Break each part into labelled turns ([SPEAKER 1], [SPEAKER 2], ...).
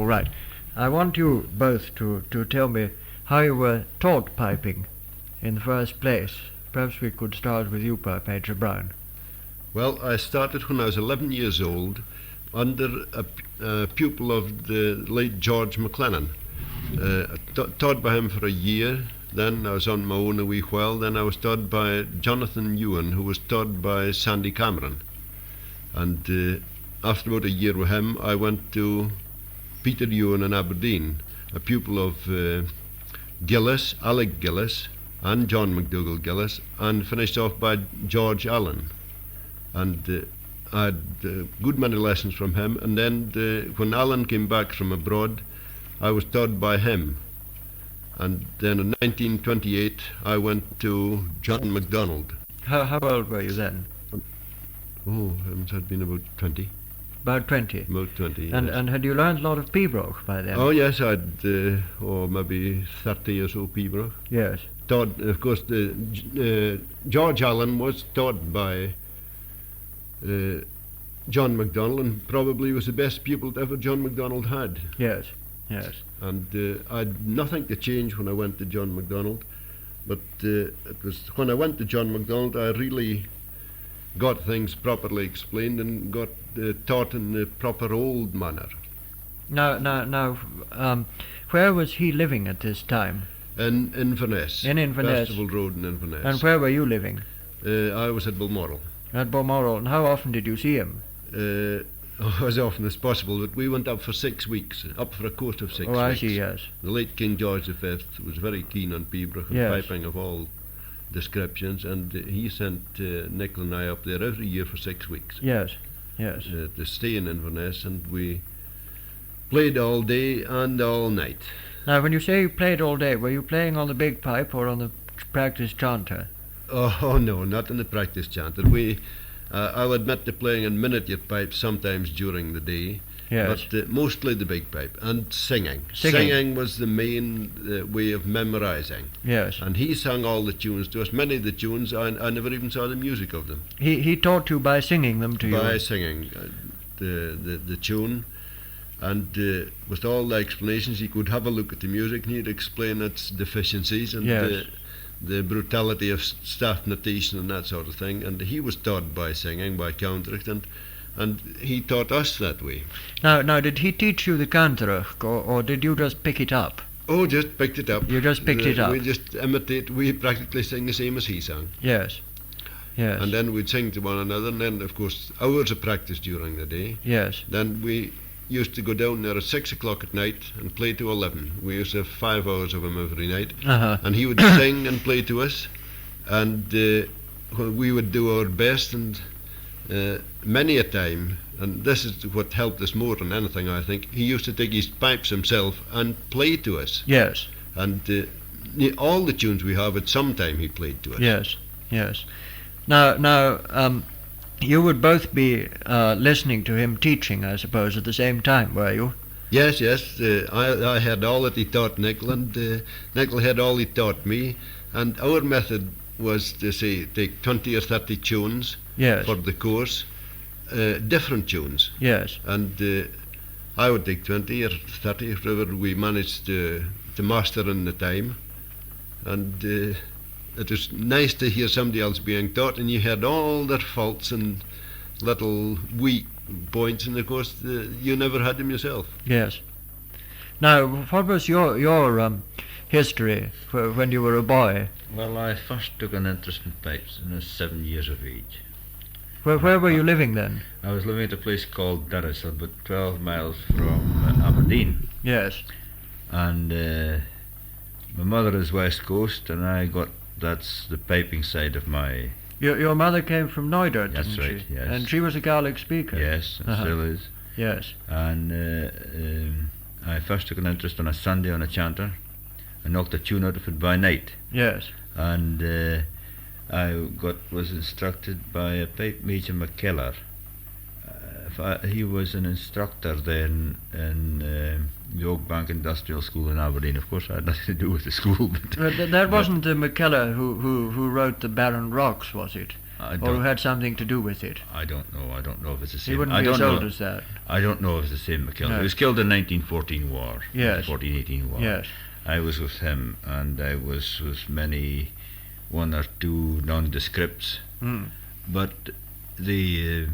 [SPEAKER 1] All right. I want you both to tell me how you were taught piping in the first place. Perhaps we could start with you, Major Brown.
[SPEAKER 2] Well, I started when I was 11 years old under a pupil of the late George McLennan. Taught by him for a year. Then I was on my own a wee while. Then I was taught by Jonathan Ewan, who was taught by Sandy Cameron. And after about a year with him, I went to Peter Ewan in Aberdeen, a pupil of Gillis, Alec Gillis, and John McDougall Gillis, and finished off by George Allen. And I had a good many lessons from him. And then when Allen came back from abroad, I was taught by him. And then in 1928, I went to John Mcdonald.
[SPEAKER 1] How old were you then?
[SPEAKER 2] Oh, I'd been about 20.
[SPEAKER 1] About 20?
[SPEAKER 2] About 20,
[SPEAKER 1] And,
[SPEAKER 2] yes.
[SPEAKER 1] and had you learned a lot of Pibroch by then?
[SPEAKER 2] Oh, yes, I'd, maybe 30 or so Pibroch.
[SPEAKER 1] Yes.
[SPEAKER 2] Taught, of course, George Allen was taught by John McDonald, and probably was the best pupil that ever John McDonald had.
[SPEAKER 1] Yes, yes.
[SPEAKER 2] And I had nothing to change when I went to John McDonald, but it was when I went to John McDonald I really got things properly explained and got taught in the proper old manner.
[SPEAKER 1] Now, where was he living at this time?
[SPEAKER 2] In Inverness.
[SPEAKER 1] In Inverness.
[SPEAKER 2] Festival Road in Inverness.
[SPEAKER 1] And where were you living?
[SPEAKER 2] I was at Balmoral.
[SPEAKER 1] At Balmoral. And how often did you see him?
[SPEAKER 2] As often as possible, but we went up for 6 weeks, up for a course of 6 weeks.
[SPEAKER 1] Oh, I see, yes.
[SPEAKER 2] The late King George V was very keen on Pibroch and
[SPEAKER 1] Yes.
[SPEAKER 2] piping of all descriptions, and he sent Nicol and I up there every year for 6 weeks.
[SPEAKER 1] Yes, yes.
[SPEAKER 2] To stay in Inverness, and we played all day and all night.
[SPEAKER 1] Now, when you say you played all day, were you playing on the big pipe or on the practice chanter?
[SPEAKER 2] Oh no, not in the practice chanter. I'll admit to playing in miniature pipes sometimes during the day,
[SPEAKER 1] Yes.
[SPEAKER 2] but mostly the big pipe, and singing.
[SPEAKER 1] Singing.
[SPEAKER 2] Was the main way of memorising.
[SPEAKER 1] Yes.
[SPEAKER 2] And he sang all the tunes to us. Many of the tunes, I never even saw the music of them.
[SPEAKER 1] He taught you by singing them to you?
[SPEAKER 2] By singing the tune, and with all the explanations, he could have a look at the music and he'd explain its deficiencies and
[SPEAKER 1] Yes.
[SPEAKER 2] the brutality of staff notation and that sort of thing. And he was taught by singing, by canntaireachd, and he taught us that way.
[SPEAKER 1] Now, did he teach you the canntaireachd, or did you just pick it up?
[SPEAKER 2] Oh, just picked it up.
[SPEAKER 1] You just picked it up?
[SPEAKER 2] We just imitate, we practically sing the same as he sang.
[SPEAKER 1] Yes, yes.
[SPEAKER 2] And then we'd sing to one another, and then, of course, hours of practice during the day.
[SPEAKER 1] Yes.
[SPEAKER 2] Then we used to go down there at 6 o'clock at night and play to 11. We used to have 5 hours of him every night.
[SPEAKER 1] Uh-huh.
[SPEAKER 2] And he would sing and play to us, and we would do our best, and many a time, and this is what helped us more than anything, I think, he used to take his pipes himself and play to us.
[SPEAKER 1] Yes.
[SPEAKER 2] And all the tunes we have, at some time he played to us.
[SPEAKER 1] Yes, yes. Now, you would both be listening to him teaching, I suppose, at the same time, were you?
[SPEAKER 2] Yes, yes. I had all that he taught Nicol, and Nicol had all he taught me. And our method was to say, take 20 or 30 tunes
[SPEAKER 1] Yes.
[SPEAKER 2] for the course, different tunes.
[SPEAKER 1] Yes.
[SPEAKER 2] And I would take 20 or 30, whatever we managed to master in the time. And it was nice to hear somebody else being taught, and you heard all their faults and little weak points, and of course you never had them yourself.
[SPEAKER 1] Yes. Now, what was your history when you were a boy?
[SPEAKER 3] Well, I first took an interest in pipes when I was 7 years of age.
[SPEAKER 1] Where were you living then?
[SPEAKER 3] I was living at a place called Durris, about 12 miles from Aberdeen.
[SPEAKER 1] Yes.
[SPEAKER 3] And my mother is West Coast, and that's the piping side of my...
[SPEAKER 1] Your mother came from Noidert,
[SPEAKER 3] That's
[SPEAKER 1] didn't
[SPEAKER 3] right,
[SPEAKER 1] she?
[SPEAKER 3] yes.
[SPEAKER 1] And she was a Gaelic speaker?
[SPEAKER 3] Yes, and
[SPEAKER 1] Uh-huh.
[SPEAKER 3] still is.
[SPEAKER 1] Yes.
[SPEAKER 3] And I first took an interest on a Sunday on a chanter. I knocked a tune out of it by night.
[SPEAKER 1] Yes.
[SPEAKER 3] And I was instructed by a pipe major McKellar. He was an instructor then in the Oakbank Industrial School in Aberdeen. Of course, I had nothing to do with the school. But
[SPEAKER 1] That wasn't the McKellar who wrote the Barren Rocks, was it?
[SPEAKER 3] I
[SPEAKER 1] or
[SPEAKER 3] don't.
[SPEAKER 1] who had something to do with it.
[SPEAKER 3] I don't know. I don't know if it's the same.
[SPEAKER 1] He wouldn't
[SPEAKER 3] I
[SPEAKER 1] be
[SPEAKER 3] don't
[SPEAKER 1] as
[SPEAKER 3] know.
[SPEAKER 1] old as that.
[SPEAKER 3] I don't know if it's the same McKellar.
[SPEAKER 1] No.
[SPEAKER 3] He was killed in 1914 war.
[SPEAKER 1] Yes.
[SPEAKER 3] 1418 war.
[SPEAKER 1] Yes.
[SPEAKER 3] I was with him, and I was with one or two nondescripts.
[SPEAKER 1] Mm.
[SPEAKER 3] But the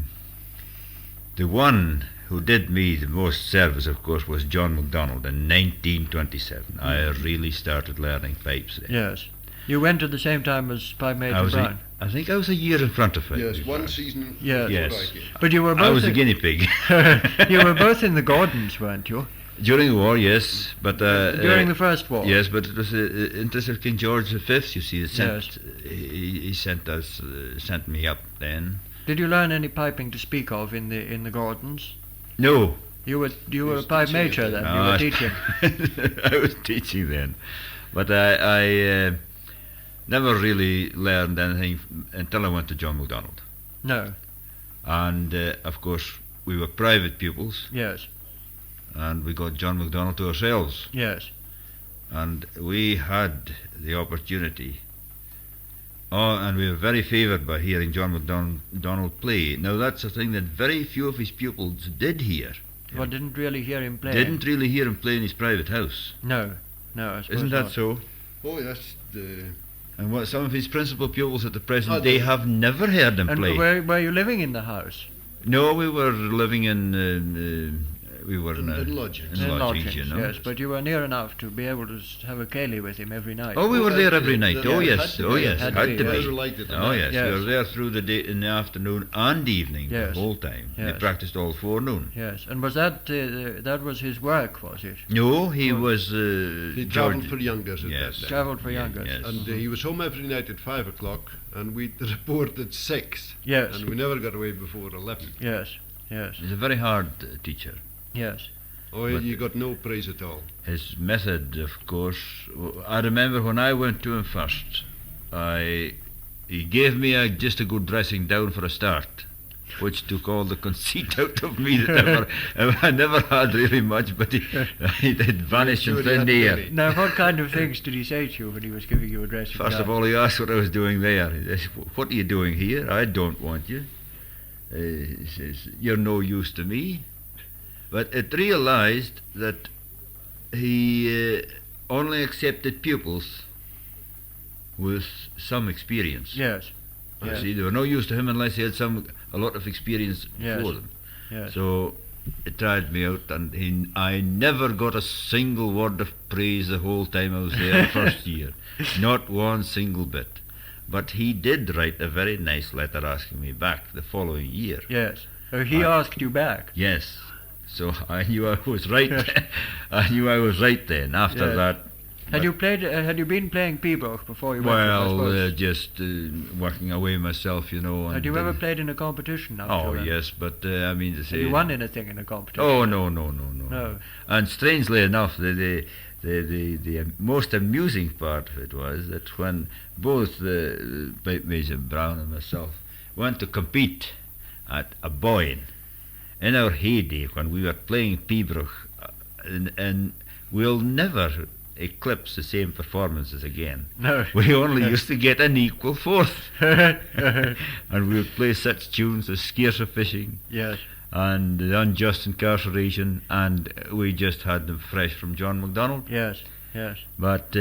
[SPEAKER 3] one who did me the most service, of course, was John Mcdonald in 1927. I really started learning pipes then.
[SPEAKER 1] Yes. You went at the same time as Pipe Major Brown.
[SPEAKER 3] I think I was a year in front of it.
[SPEAKER 2] Yes, one season.
[SPEAKER 1] Yes.
[SPEAKER 3] Yes.
[SPEAKER 2] before I came.
[SPEAKER 1] But you were both
[SPEAKER 3] I was a guinea pig.
[SPEAKER 1] you were both in the Gordons, weren't you?
[SPEAKER 3] During the war, yes, but
[SPEAKER 1] During the First War.
[SPEAKER 3] yes, but it was the interest of King George V. You see,
[SPEAKER 1] Yes.
[SPEAKER 3] he sent me up then.
[SPEAKER 1] Did you learn any piping to speak of in the Gordons?
[SPEAKER 3] No,
[SPEAKER 1] You were a
[SPEAKER 2] was
[SPEAKER 1] pipe
[SPEAKER 2] teaching
[SPEAKER 1] major
[SPEAKER 2] it
[SPEAKER 1] then.
[SPEAKER 2] then.
[SPEAKER 1] You were teaching.
[SPEAKER 3] I was teaching then, but I never really learned anything until I went to John Mcdonald,
[SPEAKER 1] No.
[SPEAKER 3] and of course we were private pupils,
[SPEAKER 1] Yes.
[SPEAKER 3] and we got John Mcdonald to ourselves.
[SPEAKER 1] Yes.
[SPEAKER 3] And we had the opportunity. Oh, and we were very favoured by hearing John McDonald play. Now that's a thing that very few of his pupils did hear.
[SPEAKER 1] Well, didn't really hear him play.
[SPEAKER 3] Didn't really hear him play in his private house.
[SPEAKER 1] No. No. I suppose
[SPEAKER 3] Isn't that
[SPEAKER 1] not.
[SPEAKER 3] so?
[SPEAKER 2] Oh, yes.
[SPEAKER 3] And what some of his principal pupils at the present
[SPEAKER 2] Oh,
[SPEAKER 3] day
[SPEAKER 2] the-
[SPEAKER 3] have never heard him
[SPEAKER 1] And
[SPEAKER 3] play.
[SPEAKER 1] were you living in the house?
[SPEAKER 3] No, we were living we were
[SPEAKER 2] In lodgings.
[SPEAKER 3] in
[SPEAKER 1] In
[SPEAKER 3] lodgings, you know.
[SPEAKER 1] yes, but you were near enough to be able to have a ceilidh with him every night.
[SPEAKER 3] Oh, we were
[SPEAKER 2] Oh,
[SPEAKER 3] there
[SPEAKER 2] had
[SPEAKER 3] every
[SPEAKER 2] to-
[SPEAKER 3] night.
[SPEAKER 2] that-
[SPEAKER 3] Oh
[SPEAKER 2] yeah,
[SPEAKER 3] yes,
[SPEAKER 2] had to
[SPEAKER 3] oh
[SPEAKER 2] be.
[SPEAKER 3] yes,
[SPEAKER 1] Had
[SPEAKER 3] had
[SPEAKER 1] to
[SPEAKER 3] to
[SPEAKER 1] be,
[SPEAKER 3] be.
[SPEAKER 1] yes.
[SPEAKER 2] Related to
[SPEAKER 3] Oh
[SPEAKER 2] that.
[SPEAKER 3] yes,
[SPEAKER 1] Yes.
[SPEAKER 3] we were there through the day, in the afternoon and evening,
[SPEAKER 1] Yes.
[SPEAKER 3] the whole time. They
[SPEAKER 1] Yes.
[SPEAKER 3] practiced all forenoon.
[SPEAKER 1] Yes, and was that was his work, was it?
[SPEAKER 3] No, he was
[SPEAKER 2] He
[SPEAKER 3] George.
[SPEAKER 2] travelled for youngers at
[SPEAKER 3] Yes.
[SPEAKER 2] that time.
[SPEAKER 1] Travelled for
[SPEAKER 3] Yeah,
[SPEAKER 1] youngers.
[SPEAKER 3] yes.
[SPEAKER 2] And he was home every night at 5 o'clock, and we'd report at 6.
[SPEAKER 1] Yes.
[SPEAKER 2] And we never got away before 11.
[SPEAKER 1] Yes. Yes.
[SPEAKER 3] He's a very hard teacher.
[SPEAKER 1] Yes.
[SPEAKER 2] Oh,
[SPEAKER 3] But-
[SPEAKER 2] you got no praise at all.
[SPEAKER 3] His method, of course. I remember when I went to him first, he gave me just a good dressing down for a start, which took all the conceit out of me that I never had really much, but it vanished in
[SPEAKER 2] Sure he
[SPEAKER 3] thin
[SPEAKER 2] had
[SPEAKER 3] air.
[SPEAKER 2] many.
[SPEAKER 1] Now, what kind of things did he say to you when he was giving you a dressing
[SPEAKER 3] First
[SPEAKER 1] down?
[SPEAKER 3] of all, he asked what I was doing there. He says, "What are you doing here? I don't want you." He says, "You're no use to me." But it realized that he only accepted pupils with some experience.
[SPEAKER 1] Yes.
[SPEAKER 3] You
[SPEAKER 1] Yes.
[SPEAKER 3] see, they were no use to him unless he had a lot of experience
[SPEAKER 1] Yes.
[SPEAKER 3] before them.
[SPEAKER 1] Yes.
[SPEAKER 3] So it tried me out, and I never got a single word of praise the whole time I was there the first year. Not one single bit. But he did write a very nice letter asking me back the following year.
[SPEAKER 1] Yes. So he asked you back.
[SPEAKER 3] Yes. So I knew I was right.
[SPEAKER 1] Yes.
[SPEAKER 3] I knew I was right then. After
[SPEAKER 1] Yes.
[SPEAKER 3] that,
[SPEAKER 1] Had you played? Had you been playing Pibroch before you went? I
[SPEAKER 3] well,
[SPEAKER 1] suppose?
[SPEAKER 3] just working away myself, you know.
[SPEAKER 1] Had
[SPEAKER 3] and,
[SPEAKER 1] you ever played in a competition? After
[SPEAKER 3] Oh
[SPEAKER 1] that?
[SPEAKER 3] yes, but I mean to
[SPEAKER 1] Have
[SPEAKER 3] say.
[SPEAKER 1] you won anything in a competition?
[SPEAKER 3] Oh no.
[SPEAKER 1] No.
[SPEAKER 3] And strangely enough, the most amusing part of it was that when both the Pipe Major Brown and myself went to compete at a Boyne, in our heyday when we were playing Pibroch, and we'll never eclipse the same performances again.
[SPEAKER 1] No.
[SPEAKER 3] We only used to get an equal fourth, and we would play such tunes as Scarce of Fishing
[SPEAKER 1] Yes.
[SPEAKER 3] and The Unjust Incarceration, and we just had them fresh from John McDonald.
[SPEAKER 1] Yes. Yes.
[SPEAKER 3] But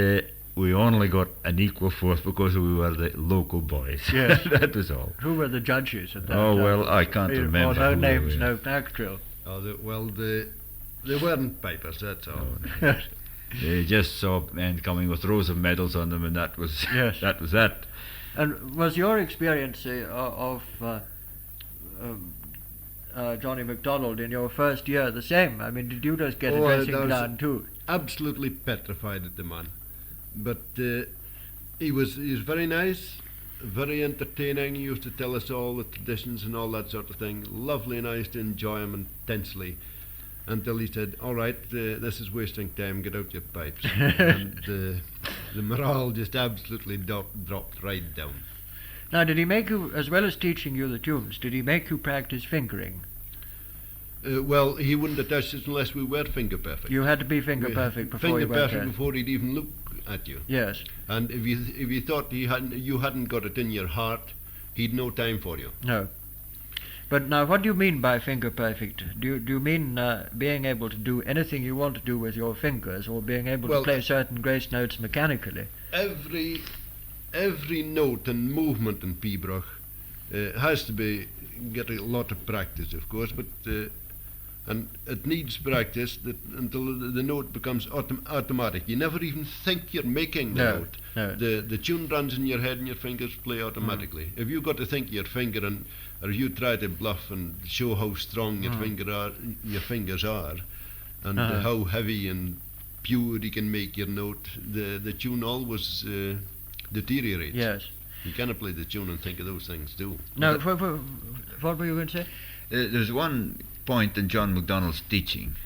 [SPEAKER 3] we only got an equal fourth because we were the local boys.
[SPEAKER 1] Yes.
[SPEAKER 3] That was all.
[SPEAKER 1] Who were the judges at that
[SPEAKER 3] Oh,
[SPEAKER 1] time?
[SPEAKER 3] well, I can't
[SPEAKER 1] Oh,
[SPEAKER 3] remember
[SPEAKER 1] no
[SPEAKER 3] who they
[SPEAKER 1] names,
[SPEAKER 3] were.
[SPEAKER 1] no back drill.
[SPEAKER 2] Oh, they weren't pipers, that's all.
[SPEAKER 3] Oh, They just saw men coming with rows of medals on them, and that was
[SPEAKER 1] Yes.
[SPEAKER 3] that was that.
[SPEAKER 1] And was your experience of Johnny McDonald in your first year the same? I mean, did you just get a
[SPEAKER 2] Oh,
[SPEAKER 1] dressing
[SPEAKER 2] that was-
[SPEAKER 1] down too?
[SPEAKER 2] Absolutely petrified at the man. But he was very nice, very entertaining. He used to tell us all the traditions and all that sort of thing. Lovely and I used to enjoy him intensely. Until he said, "All right, this is wasting time. Get out your pipes." And the morale just absolutely dropped right down.
[SPEAKER 1] Now, did he make you, as well as teaching you the tunes, did he make you practice fingering?
[SPEAKER 2] Well, he wouldn't attach us unless we were finger perfect.
[SPEAKER 1] You had to be finger
[SPEAKER 2] We-
[SPEAKER 1] perfect before
[SPEAKER 2] finger
[SPEAKER 1] you went
[SPEAKER 2] perfect
[SPEAKER 1] there.
[SPEAKER 2] before he'd even look at you.
[SPEAKER 1] Yes.
[SPEAKER 2] And if you thought you hadn't got it in your heart, he'd no time for you.
[SPEAKER 1] No. But now, what do you mean by finger perfect? Do you mean being able to do anything you want to do with your fingers, or being able
[SPEAKER 2] Well,
[SPEAKER 1] to play certain grace notes mechanically?
[SPEAKER 2] Every note and movement in pibroch has to be get a lot of practice, of course, but and it needs practice until the note becomes automatic. You never even think you're making the note.
[SPEAKER 1] No.
[SPEAKER 2] The tune runs in your head and your fingers play automatically. If you've got to think your finger or you try to bluff and show how strong your fingers are, and how heavy and pure you can make your note, the tune always deteriorates.
[SPEAKER 1] Yes.
[SPEAKER 2] You cannot play the tune and think of those things too.
[SPEAKER 1] No, what were you going to say?
[SPEAKER 3] There's one point in John Mcdonald's teaching.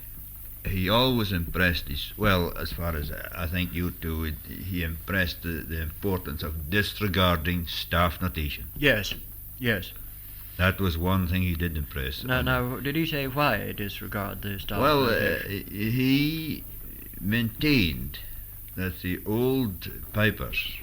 [SPEAKER 3] He always impressed as far as I think you too, he impressed the importance of disregarding staff notation.
[SPEAKER 1] Yes.
[SPEAKER 3] That was one thing he did impress.
[SPEAKER 1] Now, did he say why disregard the staff?
[SPEAKER 3] Well,
[SPEAKER 1] notation?
[SPEAKER 3] he maintained that the old pipers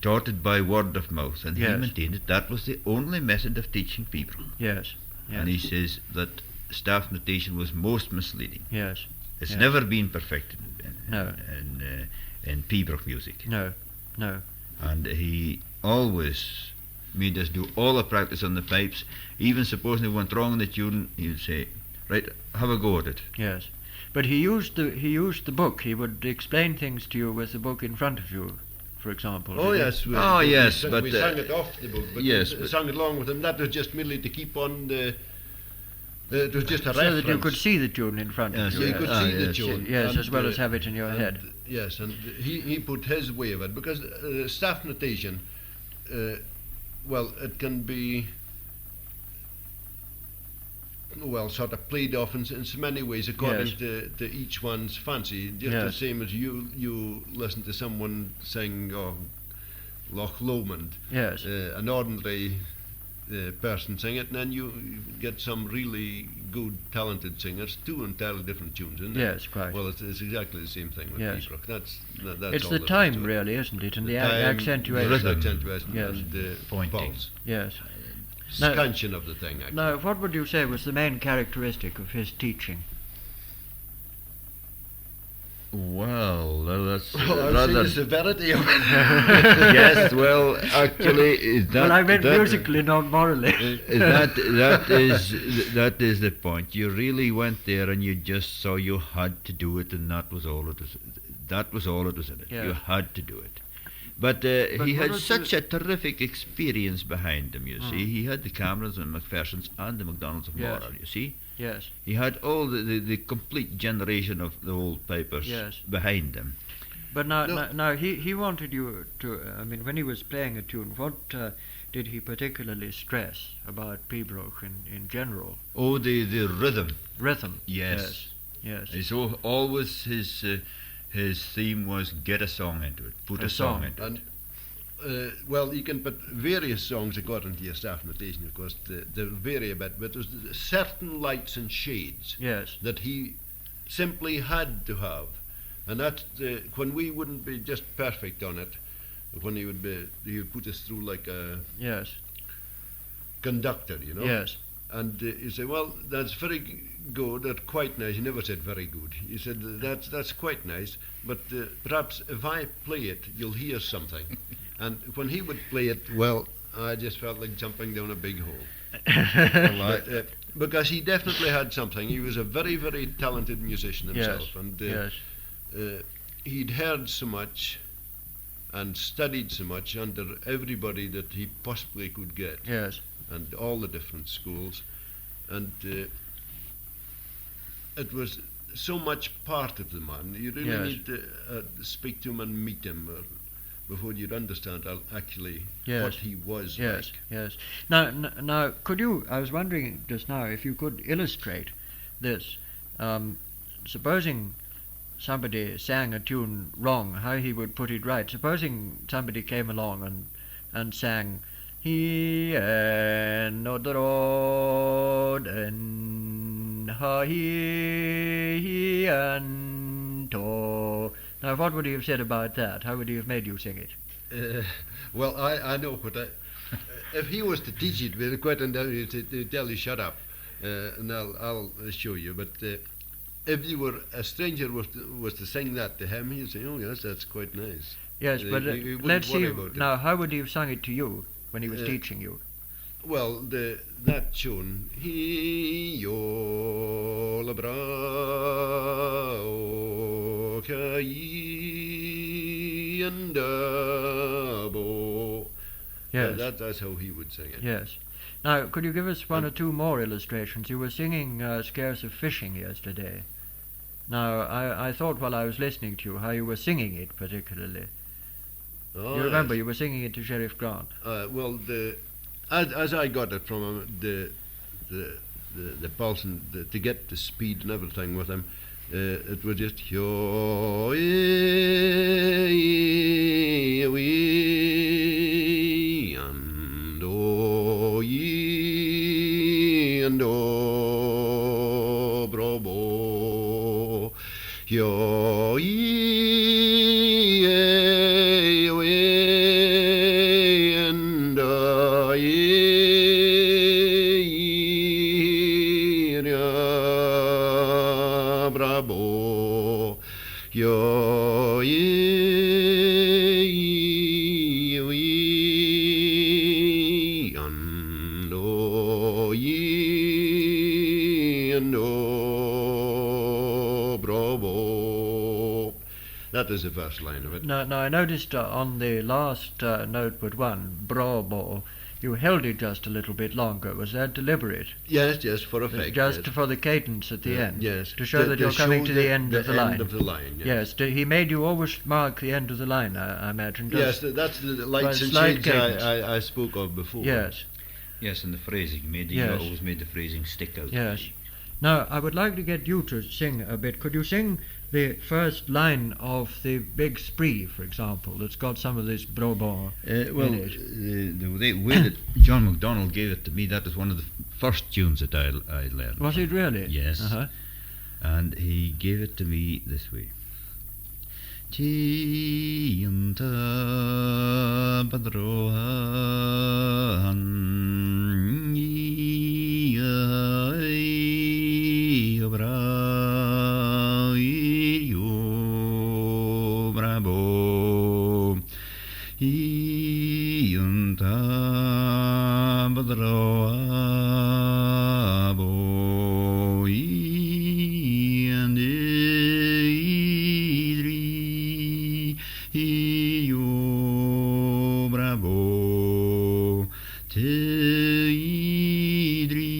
[SPEAKER 3] taught it by word of mouth, and he maintained that was the only method of teaching people.
[SPEAKER 1] Yes.
[SPEAKER 3] And he says that staff notation was most misleading.
[SPEAKER 1] Yes.
[SPEAKER 3] It's never been perfected in pibroch music.
[SPEAKER 1] No.
[SPEAKER 3] And he always made us do all the practice on the pipes. Even supposing we went wrong in the tune, he would say, "Right, have a go at it."
[SPEAKER 1] Yes. But he used the book. He would explain things to you with the book in front of you, for example.
[SPEAKER 2] Oh
[SPEAKER 1] did
[SPEAKER 2] yes,
[SPEAKER 1] he?
[SPEAKER 2] we sang it off the book, but
[SPEAKER 3] yes,
[SPEAKER 2] we sang it along with him. That was just merely to keep on the. It was just a
[SPEAKER 1] so
[SPEAKER 2] reference.
[SPEAKER 1] that you could see the tune in front of
[SPEAKER 2] So
[SPEAKER 1] you.
[SPEAKER 2] you could see the tune.
[SPEAKER 1] Yes,
[SPEAKER 2] and,
[SPEAKER 1] as well as have it in your head.
[SPEAKER 2] Yes, and he put his way of it, because staff notation, it can be sort of played off in so many ways according to each one's fancy. Just the same as you listen to someone sing Loch Lomond, an ordinary person sing it, and then you get some really good, talented singers, two entirely different tunes, isn't it?
[SPEAKER 1] Yes, quite.
[SPEAKER 2] Well, it's exactly the same thing with pibroch. That's
[SPEAKER 1] it's
[SPEAKER 2] all
[SPEAKER 1] the
[SPEAKER 2] there is
[SPEAKER 1] time,
[SPEAKER 2] to it.
[SPEAKER 1] really, isn't it? And the
[SPEAKER 2] time,
[SPEAKER 1] accentuation.
[SPEAKER 2] rhythm, accentuation,
[SPEAKER 1] Yes.
[SPEAKER 2] and the
[SPEAKER 3] Pointing.
[SPEAKER 2] pulse.
[SPEAKER 1] Yes.
[SPEAKER 2] Scansion of the thing, actually.
[SPEAKER 1] Now, what would you say was the main characteristic of his teaching?
[SPEAKER 3] Well, that's
[SPEAKER 2] rather the severity of it.
[SPEAKER 3] Yes, well, actually, is that?
[SPEAKER 1] Well, I meant
[SPEAKER 3] that,
[SPEAKER 1] musically, not morally.
[SPEAKER 3] that is the point. You really went there, and you just saw you had to do it, and that was all it was. That was all it was in it.
[SPEAKER 1] Yeah.
[SPEAKER 3] You had to do it. But he had such a terrific experience behind him, you see. He had the Camerons and McPhersons and the McDonalds of Moral, you see.
[SPEAKER 1] Yes.
[SPEAKER 3] He had all the complete generation of the old pipers behind him.
[SPEAKER 1] But now he wanted you to, when he was playing a tune, what did he particularly stress about pibroch in general?
[SPEAKER 3] Oh, the rhythm.
[SPEAKER 1] Rhythm.
[SPEAKER 3] Yes.
[SPEAKER 1] Yes.
[SPEAKER 3] Always his theme was get a song into it, put a song into it.
[SPEAKER 2] And you can put various songs according to your staff notation, of course. They vary a bit, but there's certain lights and shades that he simply had to have. And that's when we wouldn't be just perfect on it, when he would put us through like a conductor, you know.
[SPEAKER 1] Yes.
[SPEAKER 2] And you say, well, that's very good, that's quite nice. He never said very good. He said, that's quite nice, but perhaps if I play it, you'll hear something. And when he would play it, well, I just felt like jumping down a big hole. Because he definitely had something. He was a very, very talented musician himself.
[SPEAKER 1] Yes.
[SPEAKER 2] And he'd heard so much and studied so much under everybody that he possibly could get.
[SPEAKER 1] Yes.
[SPEAKER 2] And all the different schools, and it was so much part of the man. You really need to speak to him and meet him before you'd understand actually what he was like.
[SPEAKER 1] Yes. Now, could you? I was wondering just now if you could illustrate this. Supposing somebody sang a tune wrong, how he would put it right. Supposing somebody came along and sang. He and the road and he and to. Now, what would he have said about that? How would he have made you sing it?
[SPEAKER 2] Well, I know If he was to teach it, we'll quite undoubtedly to tell you shut up, and I'll show you. But if you were a stranger was to sing that to him, he'd say, "Oh yes, that's quite nice."
[SPEAKER 1] Yes, but
[SPEAKER 2] he wouldn't
[SPEAKER 1] let's see
[SPEAKER 2] worry about it.
[SPEAKER 1] now. How would he have sung it to you when he was teaching you?
[SPEAKER 2] Well, that tune, he yo la bra o kai and bo.
[SPEAKER 1] Yes.
[SPEAKER 2] That's how he would sing it.
[SPEAKER 1] Yes. Now, could you give us one or two more illustrations? You were singing Scarce of Fishing yesterday. Now, I thought while I was listening to you how you were singing it particularly.
[SPEAKER 2] Oh,
[SPEAKER 1] You remember
[SPEAKER 2] yes.
[SPEAKER 1] you were singing it to Sheriff Grant.
[SPEAKER 2] Well, as I got it from him, the pulse and to get the speed and everything with him, it was just yo and oh ye and oh brobo yo ye and bravo yo bravo. That is the first line of it.
[SPEAKER 1] Now I noticed on the last note but one, brobo, you held it just a little bit longer. Was that deliberate?
[SPEAKER 2] Yes, for effect.
[SPEAKER 1] Just
[SPEAKER 2] yes.
[SPEAKER 1] for the cadence at the end?
[SPEAKER 2] Yes.
[SPEAKER 1] To show that you're coming to the end of the line?
[SPEAKER 2] End of the line, yes.
[SPEAKER 1] He made you always mark the end of the line, I imagine.
[SPEAKER 2] Yes, that's the lights and
[SPEAKER 1] slight
[SPEAKER 2] shades
[SPEAKER 1] cadence.
[SPEAKER 2] I spoke of before.
[SPEAKER 1] Yes.
[SPEAKER 3] Yes, and the phrasing.
[SPEAKER 1] Yes.
[SPEAKER 3] Always made the phrasing stick out.
[SPEAKER 1] Yes. Now, I would like to get you to sing a bit. Could you sing the first line of the big spree, for example, that's got some of this brobo
[SPEAKER 3] Well,
[SPEAKER 1] in it?
[SPEAKER 3] the way that John McDonald gave it to me, that was one of the first tunes that I learned.
[SPEAKER 1] Was it really?
[SPEAKER 3] Yes.
[SPEAKER 1] Uh-huh.
[SPEAKER 3] And he gave it to me this way. Chianta padrohan bravo iunta badroabo and idri io bravo te idri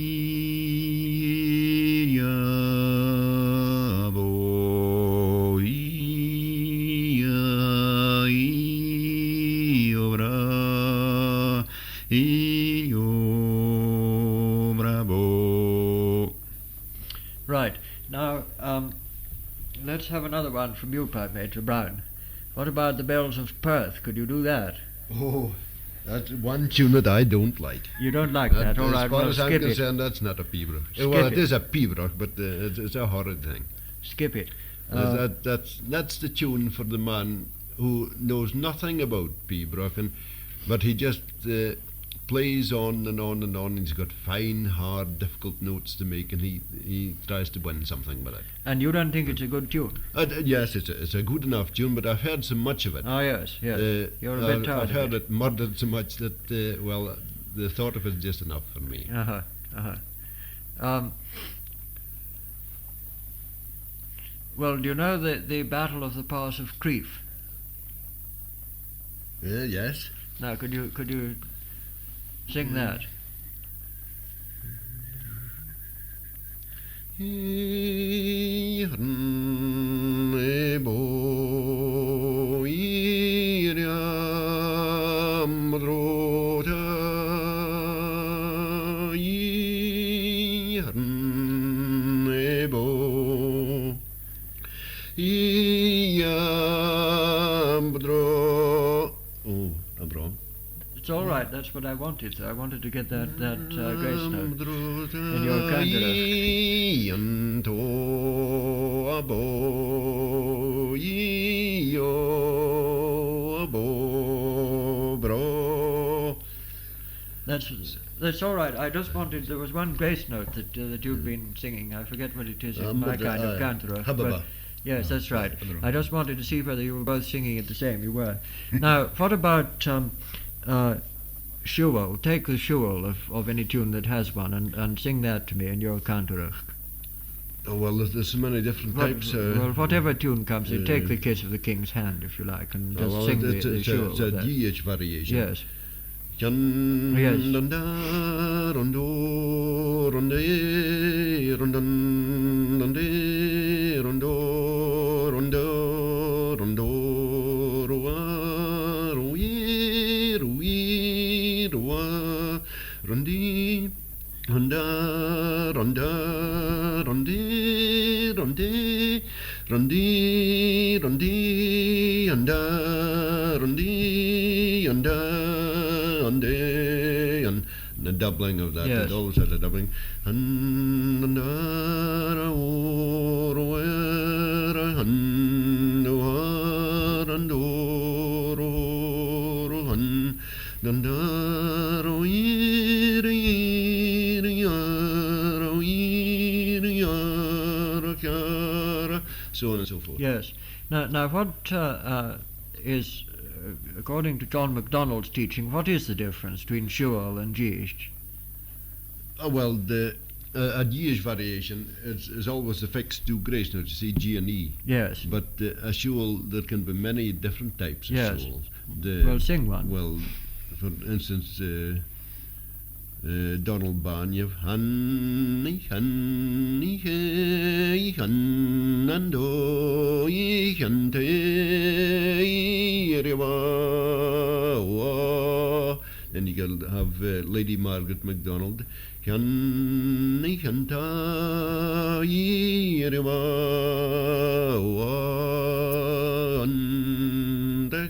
[SPEAKER 1] Right. Now, let's have another one from you, Pipe Major Brown. What about the Bells of Perth? Could you do that?
[SPEAKER 2] Oh, that's one tune that I don't like.
[SPEAKER 1] You don't like that? All right,
[SPEAKER 2] as far
[SPEAKER 1] well,
[SPEAKER 2] as I'm
[SPEAKER 1] skip it.
[SPEAKER 2] concerned, that's not a pibroch.
[SPEAKER 1] Skip
[SPEAKER 2] Well,
[SPEAKER 1] it.
[SPEAKER 2] it is a pibroch, but it's a horrid thing.
[SPEAKER 1] Skip it.
[SPEAKER 2] That's the tune for the man who knows nothing about pibroch, but he just plays on and on and on. He's got fine, hard, difficult notes to make, and he tries to win something with it.
[SPEAKER 1] And you don't think it's a good tune?
[SPEAKER 2] Yes, it's a good enough tune, but I've heard so much of it.
[SPEAKER 1] Oh, yes. You're a bit tired
[SPEAKER 2] I've heard
[SPEAKER 1] of it.
[SPEAKER 2] it murdered so much that, well, the thought of it is just enough for me.
[SPEAKER 1] Well, do you know the Battle of the Pass of Crieff?
[SPEAKER 2] Yes.
[SPEAKER 1] Now, could you sing that? It's all right. That's what I wanted. I wanted to get that grace note. And you're kind That's all right. I just wanted, there was one grace note that you've been singing. I forget what it is in my kind of cantor.
[SPEAKER 2] Hababa.
[SPEAKER 1] Yes, that's right. I just wanted to see whether you were both singing it the same. You were. Now, what about shuel? Take the shuel of any tune that has one and sing that to me in your canntaireachd.
[SPEAKER 2] Oh, well, there's so many different types.
[SPEAKER 1] Well, whatever tune comes in, take the Kiss of the King's Hand, if you like, and just sing the shuel.
[SPEAKER 2] It's a DH variation.
[SPEAKER 1] Yes.
[SPEAKER 2] Jan
[SPEAKER 1] Yes.
[SPEAKER 2] Runda Rondo Ronde Rondon Ronde Rondo Rondo Rondo Roa Rui Rui Roa Rondi Ronda Ronda Rondi Rondi Rondi Rondi Anda Rondi Anda and the doubling of that.
[SPEAKER 1] Yes.
[SPEAKER 2] It always had a doubling. So on and so forth.
[SPEAKER 1] Yes. Now what is, according to John Mcdonald's teaching, what is the difference between shuel and jiisht?
[SPEAKER 2] Well, a G variation is always affixed to grace notes. You see G and E.
[SPEAKER 1] Yes.
[SPEAKER 2] But a shuel, there can be many different types of
[SPEAKER 1] Yes.
[SPEAKER 2] shuels.
[SPEAKER 1] Well, sing one.
[SPEAKER 2] Well, for instance, Donald Barn, you've honey, honey, hey, hannando, then you can have Lady Margaret McDonald. Honey, hanta,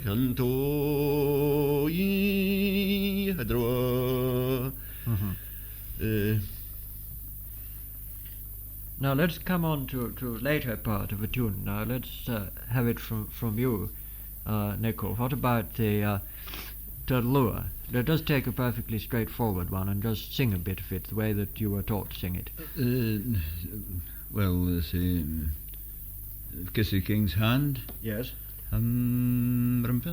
[SPEAKER 2] canto,
[SPEAKER 1] Now let's come on to later part of a tune. Now let's have it from you, Nicol. What about the Turlua? Let us take a perfectly straightforward one and just sing a bit of it the way that you were taught to sing it.
[SPEAKER 3] Well, Kiss the King's Hand.
[SPEAKER 1] Yes.
[SPEAKER 3] Brum pa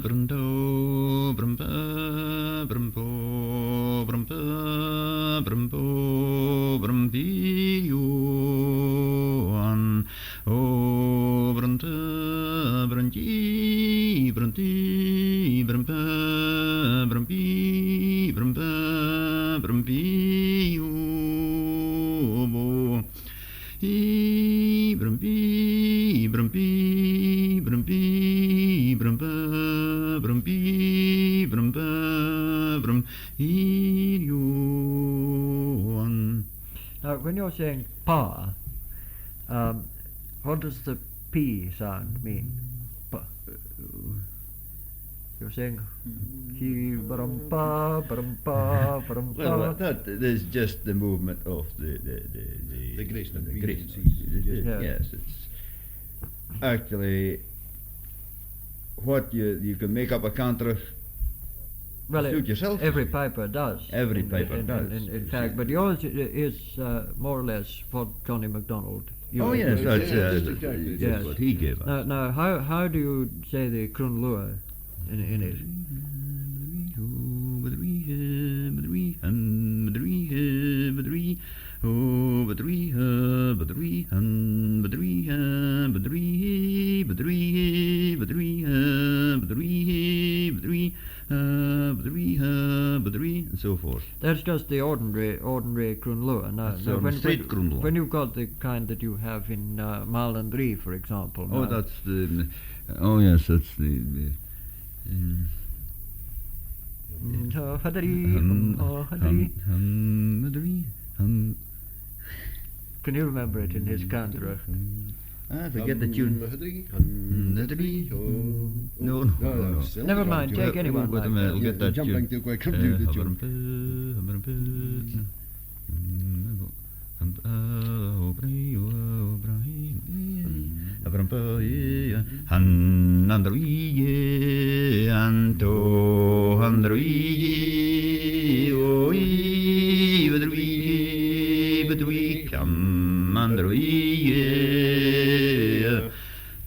[SPEAKER 3] brum do brum pa brum po brum pa brum po brum pi you an o brum ta brum ti brum ti brum pa brum pi brum pa brum pi you bo i brum pi brum pi brum pi brum pa brum pi brum pa brum you on.
[SPEAKER 1] Now, when you're saying pa, what does the p sound mean? Pa. You're saying he brum pa brum pa brum pa.
[SPEAKER 3] Well, that is just the movement of the
[SPEAKER 2] grace note.
[SPEAKER 3] the grace.
[SPEAKER 1] Yeah.
[SPEAKER 3] Yes, it's actually what you can make up a counter.
[SPEAKER 1] Well,
[SPEAKER 3] Suit yourself.
[SPEAKER 1] every piper does.
[SPEAKER 3] Every piper does.
[SPEAKER 1] In fact, but yours is more or less what Johnny McDonald.
[SPEAKER 3] Oh yes, that's
[SPEAKER 2] exactly.
[SPEAKER 3] that's what he gave us.
[SPEAKER 1] Now, how do you say the Crun Lua in it?
[SPEAKER 3] And so forth.
[SPEAKER 1] That's just the ordinary Crun Lua. Now,
[SPEAKER 3] Straight Crun Lua.
[SPEAKER 1] when you've got the kind that you have in Malandri, for example.
[SPEAKER 3] Oh,
[SPEAKER 1] now,
[SPEAKER 3] that's the. Oh yes, that's the
[SPEAKER 1] Can you remember it in his cantor?
[SPEAKER 3] I forget the tune. No.
[SPEAKER 1] Never mind, take anyone
[SPEAKER 3] Wait a
[SPEAKER 1] like
[SPEAKER 3] minute,
[SPEAKER 1] that.
[SPEAKER 3] I'll get that
[SPEAKER 2] Jumping
[SPEAKER 3] tune.
[SPEAKER 2] too quick, come do the tune.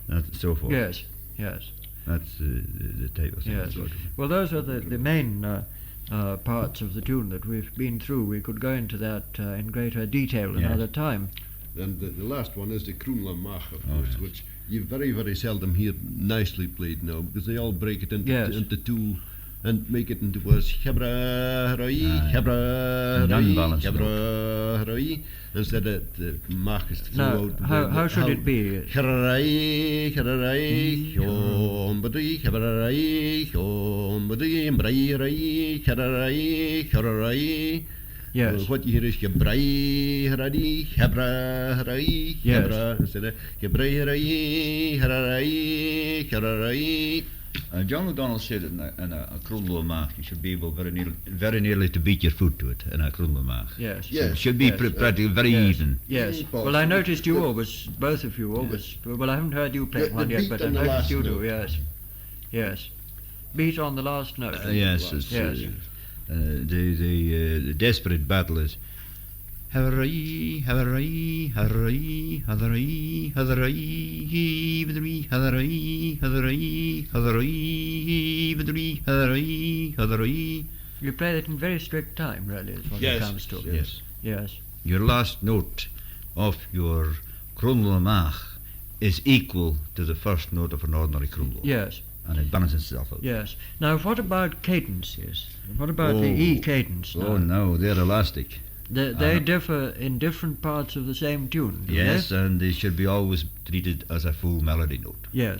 [SPEAKER 3] and so forth.
[SPEAKER 1] Yes, yes,
[SPEAKER 3] That's the type of thing.
[SPEAKER 1] yes. Well, those are the main parts of the tune that we've been through. We could go into that in greater detail
[SPEAKER 3] Yes.
[SPEAKER 1] another time.
[SPEAKER 2] And the last one is the Kroenle Mach, of
[SPEAKER 3] Oh,
[SPEAKER 2] course,
[SPEAKER 3] yes.
[SPEAKER 2] which you very, very seldom hear nicely played now, because they all break it into,
[SPEAKER 1] Yes.
[SPEAKER 2] into two and make it into words. Hebra, roi,
[SPEAKER 3] Ah,
[SPEAKER 2] hebra,
[SPEAKER 3] an
[SPEAKER 2] roi,
[SPEAKER 3] unbalanced
[SPEAKER 2] hebra, roi, instead of the Mach is
[SPEAKER 1] Now,
[SPEAKER 2] throughout.
[SPEAKER 1] how should it be?
[SPEAKER 2] Herai, herai, hombri, herai, hombri, brai, rai, herai, herai.
[SPEAKER 1] Yes.
[SPEAKER 2] What you hear is gebrai, heradi, hebra, herai,
[SPEAKER 1] Yes.
[SPEAKER 2] hebra, instead of gebrai, herai, herai, herai.
[SPEAKER 3] John McDonald said in a Kroenle Mach, you should be able very nearly to beat your foot to it in a Kroenle Mach.
[SPEAKER 1] Yes.
[SPEAKER 2] Yes.
[SPEAKER 3] It should be
[SPEAKER 1] Yes.
[SPEAKER 3] practically very
[SPEAKER 1] Yes.
[SPEAKER 3] even.
[SPEAKER 1] Yes.
[SPEAKER 2] Mm,
[SPEAKER 1] Well, I noticed you always, both of you always. Well, I haven't heard you play
[SPEAKER 2] The
[SPEAKER 1] one yet,
[SPEAKER 2] beat
[SPEAKER 1] but I
[SPEAKER 2] on the
[SPEAKER 1] noticed
[SPEAKER 2] last
[SPEAKER 1] you do.
[SPEAKER 2] note.
[SPEAKER 1] Yes. Yes. Beat on the last note.
[SPEAKER 3] Yes, it's,
[SPEAKER 1] Yes.
[SPEAKER 3] the desperate battle is Haverai, Haverai, Haverai, Haverai, Haverai, Haverai, Haverai, Haverai, Haverai, Haverai, Haverai.
[SPEAKER 1] You play it in very strict time, really, is what
[SPEAKER 2] Yes.
[SPEAKER 1] it comes to.
[SPEAKER 3] Yes.
[SPEAKER 1] Yes.
[SPEAKER 3] Your last note of your Kroenle Mach is equal to the first note of an ordinary Kroenle.
[SPEAKER 1] Yes.
[SPEAKER 3] And it balances itself out.
[SPEAKER 1] Yes. Now, what about cadences? What about the E cadence?
[SPEAKER 3] Oh no, they're elastic.
[SPEAKER 1] They differ in different parts of the same tune. Do
[SPEAKER 3] Yes,
[SPEAKER 1] they?
[SPEAKER 3] and they should be always treated as a full melody note.
[SPEAKER 1] Yes.